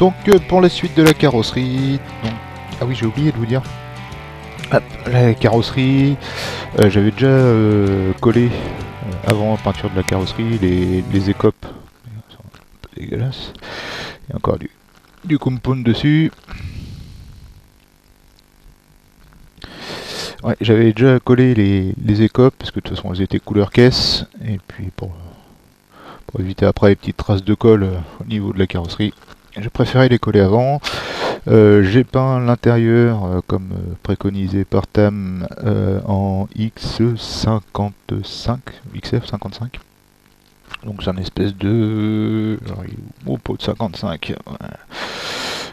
Donc pour la suite de la carrosserie, donc... ah oui j'ai oublié de vous dire, hop, la carrosserie, j'avais déjà collé avant la peinture de la carrosserie les écopes, c'est un peu dégueulasse, il y a encore du compound dessus. Ouais, j'avais déjà collé les écopes parce que de toute façon elles étaient couleur caisse, et puis pour éviter après les petites traces de colle au niveau de la carrosserie, j'ai préféré les coller avant. J'ai peint l'intérieur comme préconisé par Tam en X55, XF55. Donc c'est un espèce de... au pot de 55. Ouais.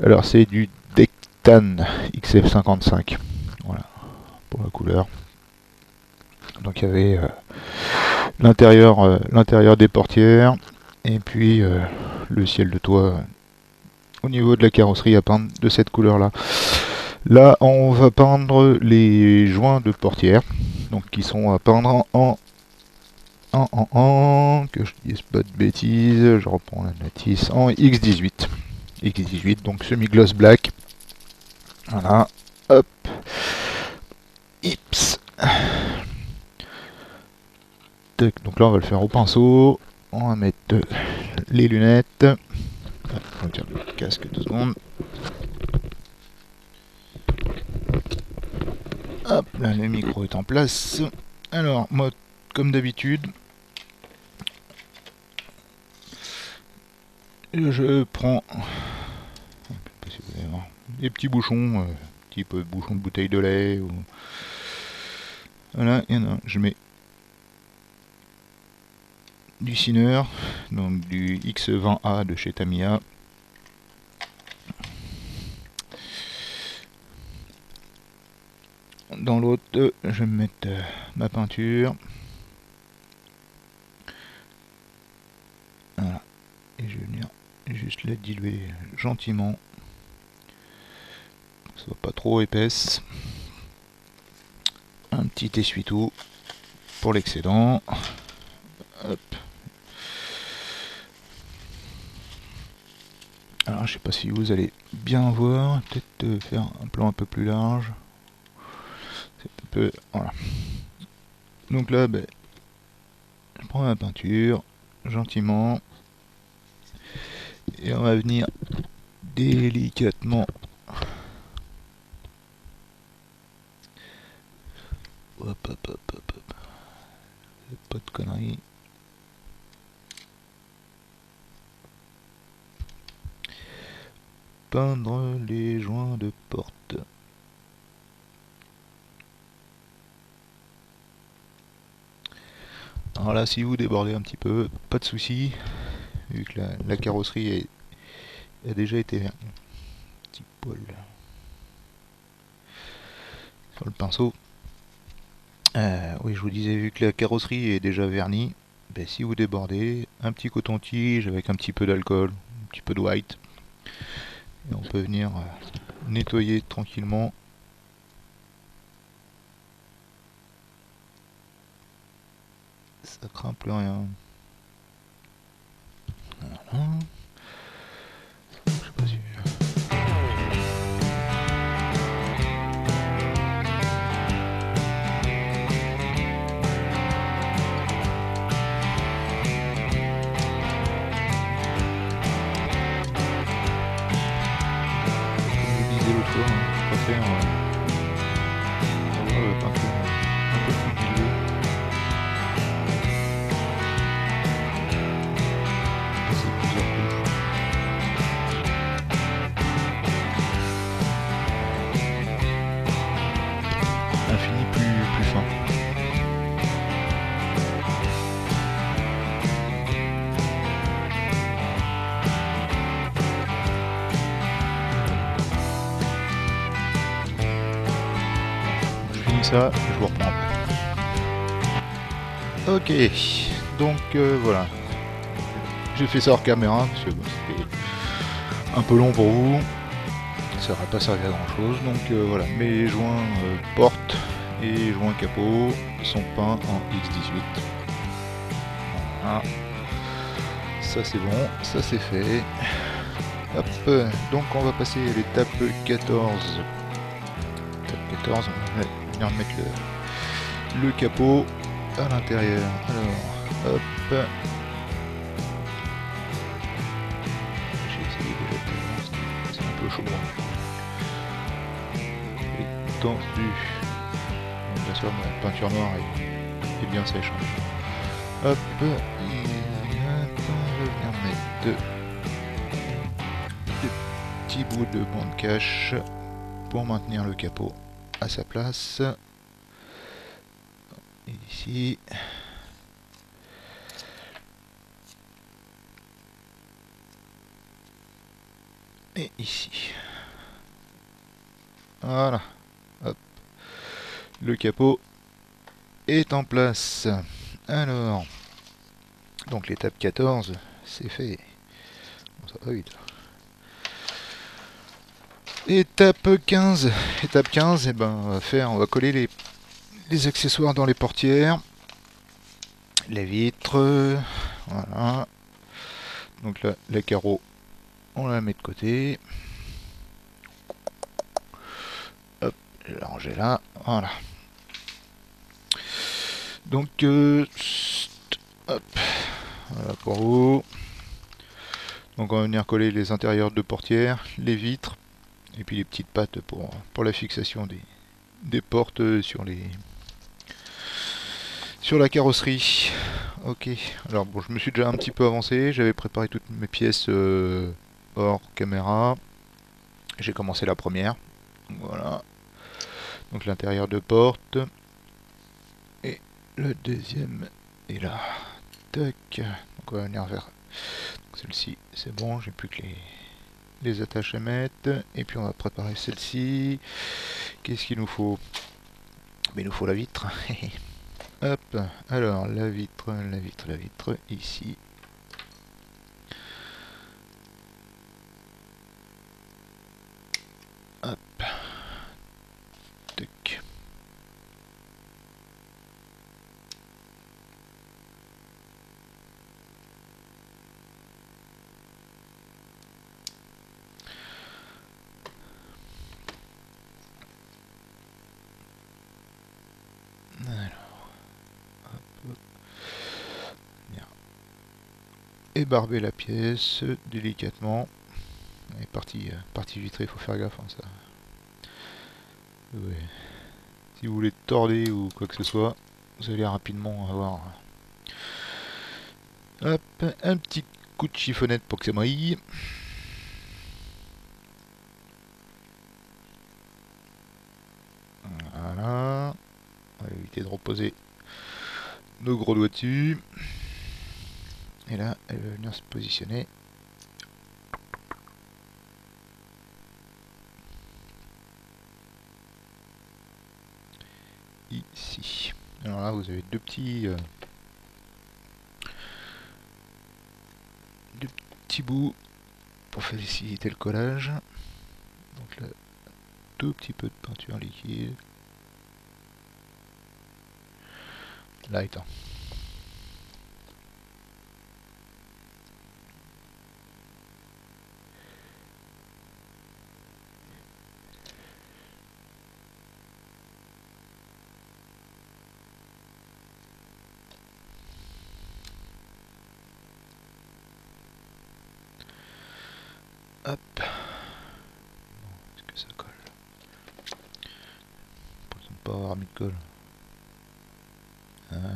Alors c'est du Dectan XF55. Voilà, pour la couleur. Donc il y avait l'intérieur des portières et puis le ciel de toit au niveau de la carrosserie à peindre de cette couleur là. Là on va peindre les joints de portière, donc qui sont à peindre que je dise pas de bêtises, je reprends la notice, en X18 donc semi-gloss black. Voilà, hop, ips. Donc là on va le faire au pinceau, on va mettre les lunettes. On va tirer le casque 2 secondes. Hop, là le micro est en place. Alors, moi, comme d'habitude, je prends des petits bouchons, type bouchon de bouteille de lait. Ou... voilà, il y en a un. Je mets du Sinner, donc du X20A de chez Tamiya. Dans l'autre, je vais mettre ma peinture. Voilà. Et je vais venir juste la diluer gentiment. Que ce soit pas trop épaisse. Un petit essuie-tout pour l'excédent. Hop. Alors je sais pas si vous allez bien voir, peut-être faire un plan un peu plus large. C'est un peu... voilà. Donc là, ben, je prends ma peinture, gentiment, et on va venir délicatement. Hop, hop, hop, hop, hop. Pas de conneries. Peindre les joints de porte. Alors là, si vous débordez un petit peu, pas de souci, vu que la carrosserie a déjà été vernie. Petit poil sur le pinceau. Oui, je vous disais, vu que la carrosserie est déjà vernie, ben, si vous débordez, un petit coton-tige avec un petit peu d'alcool, un petit peu de white, et on peut venir nettoyer tranquillement. Ça craint plus rien. Voilà. Je sais pas si... l'autre fois, je préfère avoir la peinture un peu plus diluée. Passer plusieurs couches. Un fini plus fin. Ça, je vous reprends après. Ok, donc voilà. J'ai fait ça hors caméra parce que bon, c'était un peu long pour vous. Ça n'aurait pas servi à grand chose. Donc voilà, mes joints porte et joints capot sont peints en X18. Voilà. Ça c'est bon, ça c'est fait. Hop, donc on va passer à l'étape 14. Étape 14, on va venir mettre le capot à l'intérieur. Alors, hop. J'ai essayé déjà de c'est un peu chaud. Et tendu. Bien sûr, ma peinture noire est bien sèche. Hop, et maintenant on va venir mettre deux petits bouts de bande cache pour maintenir le capot à sa place. Et ici. Et ici. Voilà. Hop. Le capot est en place. Alors. Donc l'étape 14, c'est fait. Bon, ça va vite. Étape 15. Étape 15, et ben, on va coller les accessoires dans les portières. Les vitres. Voilà. Donc là, la carreau, on la met de côté. Hop, je vais la ranger là. Voilà. Donc, hop, voilà pour vous. Donc on va venir coller les intérieurs de portières, les vitres, et puis les petites pattes pour la fixation des portes sur la carrosserie. Ok, alors bon, je me suis déjà un petit peu avancé, j'avais préparé toutes mes pièces hors caméra. J'ai commencé la première. Voilà. Donc l'intérieur de porte. Et le deuxième est là. Tac. Donc on va venir vers celle-ci. C'est bon, j'ai plus que les attaches à mettre. Et puis on va préparer celle-ci. Qu'est-ce qu'il nous faut? Mais il nous faut la vitre. Hop. Alors la vitre, ici. Hop. Tac. Ébarber la pièce délicatement. Et partie vitrée, il faut faire gaffe. Hein, ça. Ouais. Si vous voulez torder ou quoi que ce soit, vous allez rapidement avoir hop, un petit coup de chiffonnette pour que ça brille. Voilà. On va éviter de reposer nos gros doigts dessus. Et là, elle va venir se positionner. Ici. Alors là, vous avez deux petits bouts pour faciliter le collage. Donc là, tout petit peu de peinture liquide. Light. Hein. Hop. Est-ce que ça colle? Je ne pas avoir mis de colle. Voilà.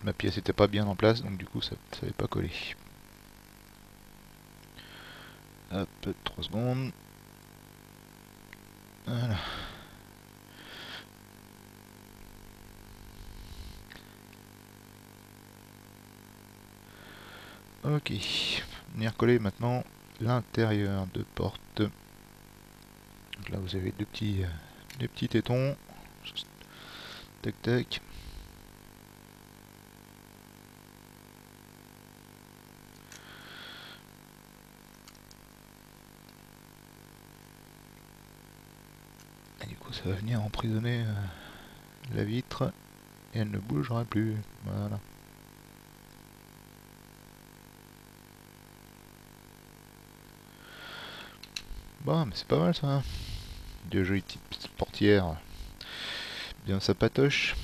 Ma pièce n'était pas bien en place, donc du coup ça ne savait pas coller. Hop, 3 secondes. Voilà. Ok. Venir coller maintenant l'intérieur de porte. Donc là vous avez deux petits tétons. Tac tac. Et du coup ça va venir emprisonner la vitre et elle ne bougera plus. Voilà. Bon, mais c'est pas mal ça, hein. Deux jolies petites portières, bien sapatoche.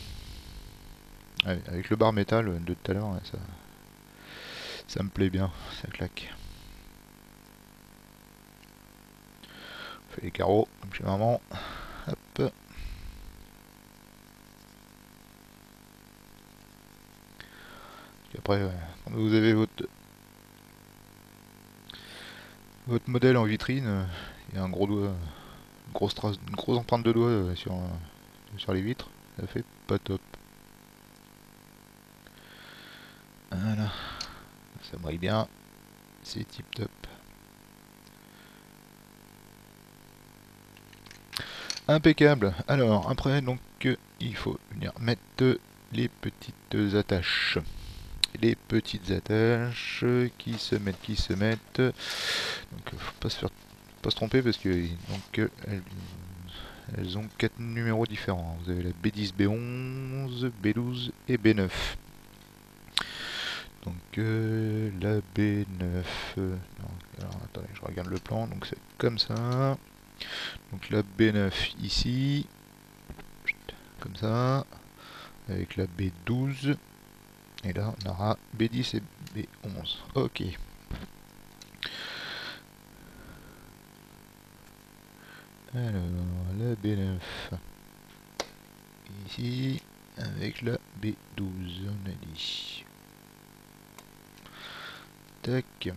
Ouais, avec le bar métal de tout à l'heure, ouais, ça me plaît bien, ça claque. On fait les carreaux, comme chez maman. Hop. Puis après, quand vous avez votre modèle en vitrine, il y a un gros doigt, une grosse empreinte de doigt sur les vitres. Ça fait pas top. Voilà, ça brille bien, c'est tip top. Impeccable. Alors après donc il faut venir mettre les petites attaches. Les petites attaches qui se mettent. Donc faut pas se tromper parce que donc elles ont 4 numéros différents. Vous avez la B10, B11, B12 et B9. Donc la B9. Non, alors attendez, je regarde le plan. Donc c'est comme ça. Donc la B9 ici. Comme ça. Avec la B12. Et là on aura B10 et B11. Ok. Alors la B9. Ici. Avec la B12. On a dit. Tac.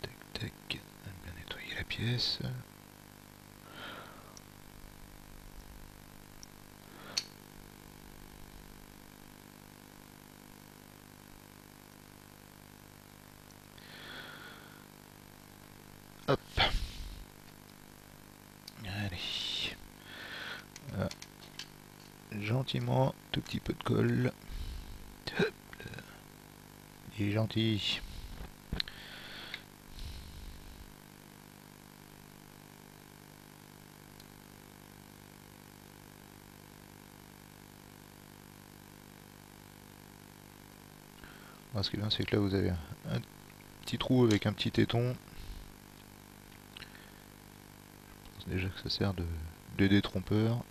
Tac, tac. On va bien nettoyer la pièce. Hop. Allez. Voilà. Gentiment, tout petit peu de colle. Hop. Il est gentil. Ce qui est bien, c'est que là vous avez un petit trou avec un petit téton. Je pense déjà que ça sert de détrompeur.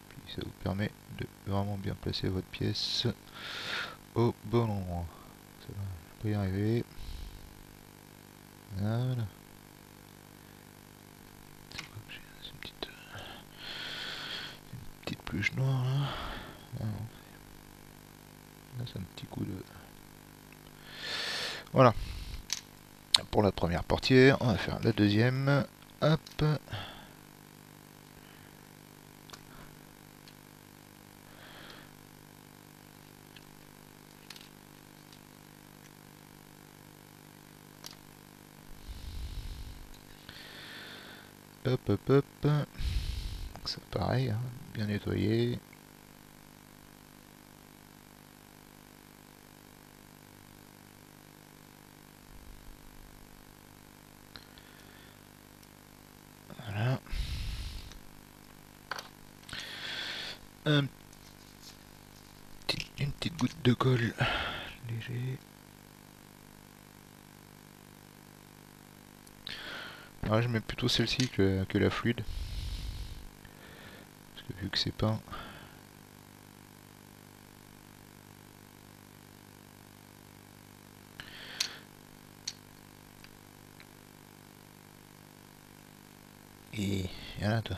Puis ça vous permet de vraiment bien placer votre pièce au bon endroit. Ça va, je peux y arriver. Voilà. C'est une petite pluche noire là. Ah non. Là c'est un petit coup de... Voilà. Pour la première portière, on va faire la deuxième. Hop. Hop, hop, hop. Donc ça pareil, hein, bien nettoyé. Voilà. Une petite goutte de colle léger. Alors je mets plutôt celle-ci que la fluide. Parce que vu que c'est peint. Et voilà toi.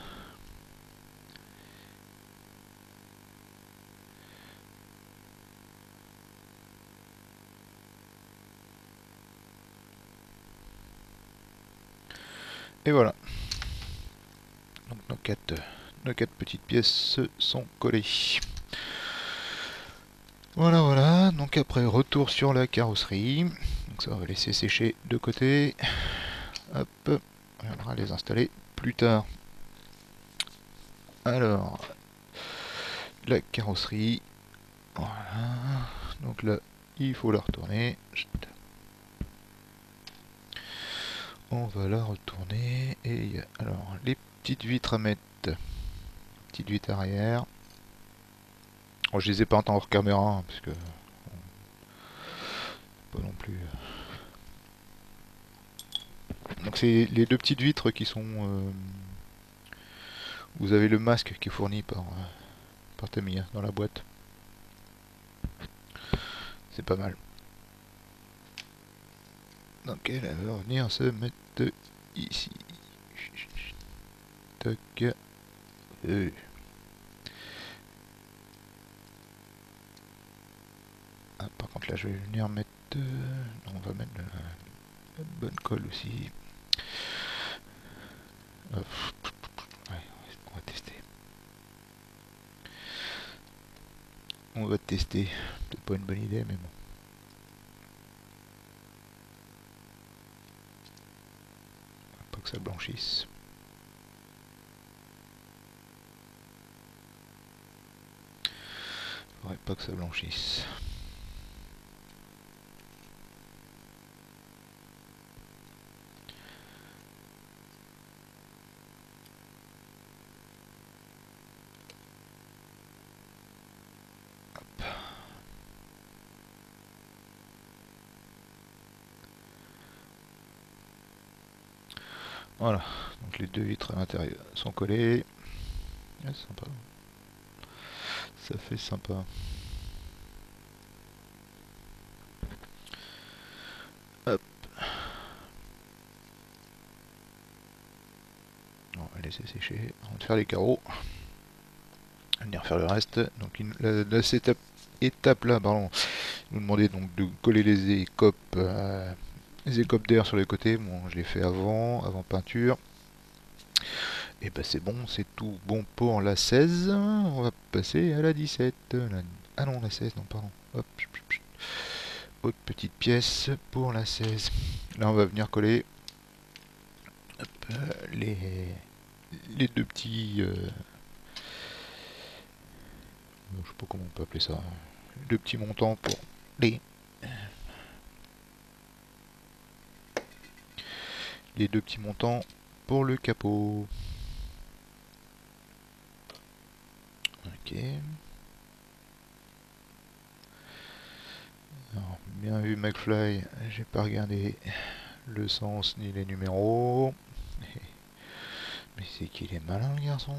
Et voilà. Donc nos quatre petites pièces sont collées. Voilà, voilà. Donc après, retour sur la carrosserie. Donc ça, on va laisser sécher de côté. Hop. On viendra les installer plus tard. Alors, la carrosserie. Voilà. Donc là, il faut la retourner. On va la retourner. Et il y a alors les petites vitres à mettre. Petite vitre arrière. Oh, je les ai pas en temps hors caméra, hein, parce que pas non plus Donc c'est les deux petites vitres qui sont... vous avez le masque qui est fourni par Tamiya dans la boîte. C'est pas mal. Donc elle va venir se mettre ici. Toc. Ah, par contre là je vais venir mettre... non, on va mettre la bonne colle aussi. Ouais, on va tester. On va tester. Peut-être pas une bonne idée, mais bon. Pas que ça blanchisse. Faudrait pas que ça blanchisse. Voilà, donc les deux vitres à l'intérieur sont collées. Ah, c'est sympa. Ça fait sympa. Hop. On va laisser sécher. On va faire les carreaux. On va venir faire le reste. Donc cette étape là, pardon, nous demandait donc de coller les écopes d'air sur les côtés. Bon, je l'ai fait avant peinture. Et ben c'est bon, c'est tout bon pour la 16. On va passer à la 17. Ah non, la 16, non, pardon. Hop. Autre petite pièce pour la 16. Là, on va venir coller hop, les deux petits... je sais pas comment on peut appeler ça. Deux petits montants pour les deux petits montants pour le capot. Ok. Alors, bien vu McFly, j'ai pas regardé le sens ni les numéros. Mais c'est qu'il est malin le garçon.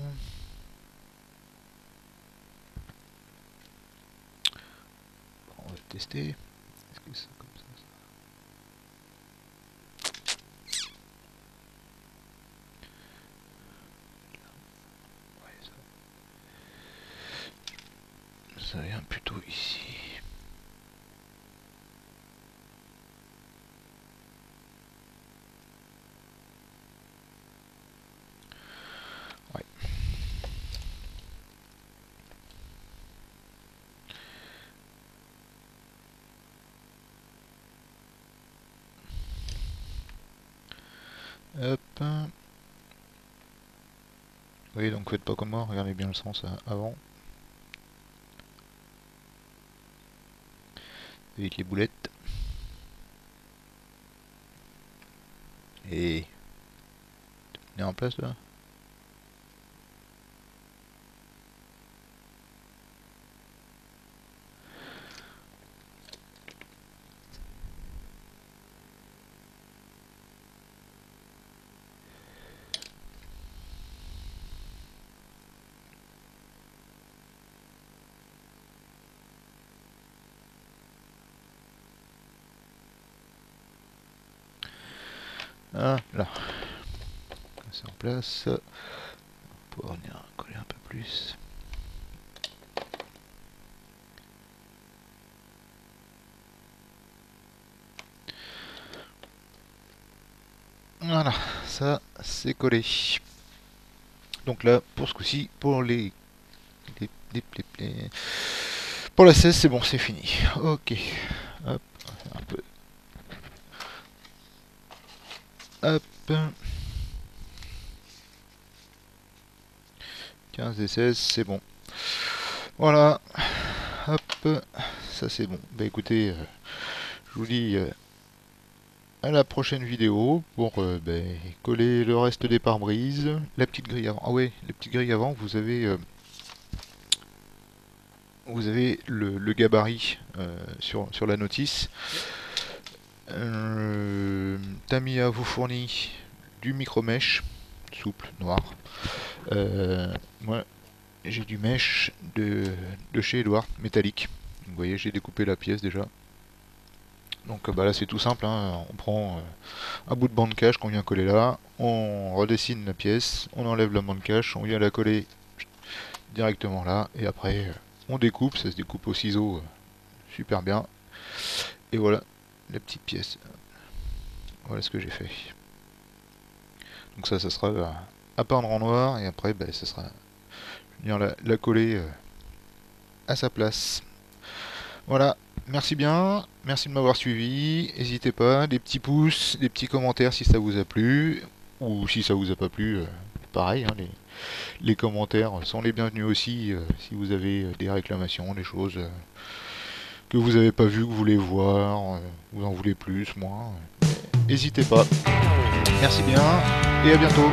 Bon, on va tester. Est-ce que c'est comme ça? Ouais, ça vient plutôt ici. Ouais. Hop. Oui, donc faites pas comme moi, regardez bien le sens avant. Évite les boulettes. Et... on est en place là? Ah, là. C'est en place. On va pouvoir venir coller un peu plus. Voilà, ça c'est collé. Donc là, pour ce coup-ci, pour pour la 16, c'est bon, c'est fini. Ok. Hop, un peu. Hop. 15 et 16, c'est bon. Voilà. Hop. Ça c'est bon. Bah écoutez, je vous dis à la prochaine vidéo pour coller le reste des pare-brises. La petite grille avant. Ah ouais, la petite grille avant, vous avez le gabarit sur la notice. Tamiya vous fournit du micro-mèche, souple, noir. Moi, j'ai du mèche de chez Edouard, métallique. Vous voyez, j'ai découpé la pièce déjà. Donc bah là c'est tout simple, hein. On prend un bout de bande cache qu'on vient coller là, on redessine la pièce, on enlève la bande cache, on vient la coller directement là, et après on découpe, ça se découpe au ciseau super bien. Et voilà la petite pièce. Voilà ce que j'ai fait. Donc ça sera à peindre en noir, et après bah, ça sera venir la coller à sa place. Voilà, merci bien, merci de m'avoir suivi, n'hésitez pas, des petits pouces, des petits commentaires si ça vous a plu, ou si ça vous a pas plu, pareil, hein, les commentaires sont les bienvenus aussi, si vous avez des réclamations, des choses que vous n'avez pas vues, que vous voulez voir, vous en voulez plus, moins, n'hésitez pas. Merci bien, et à bientôt.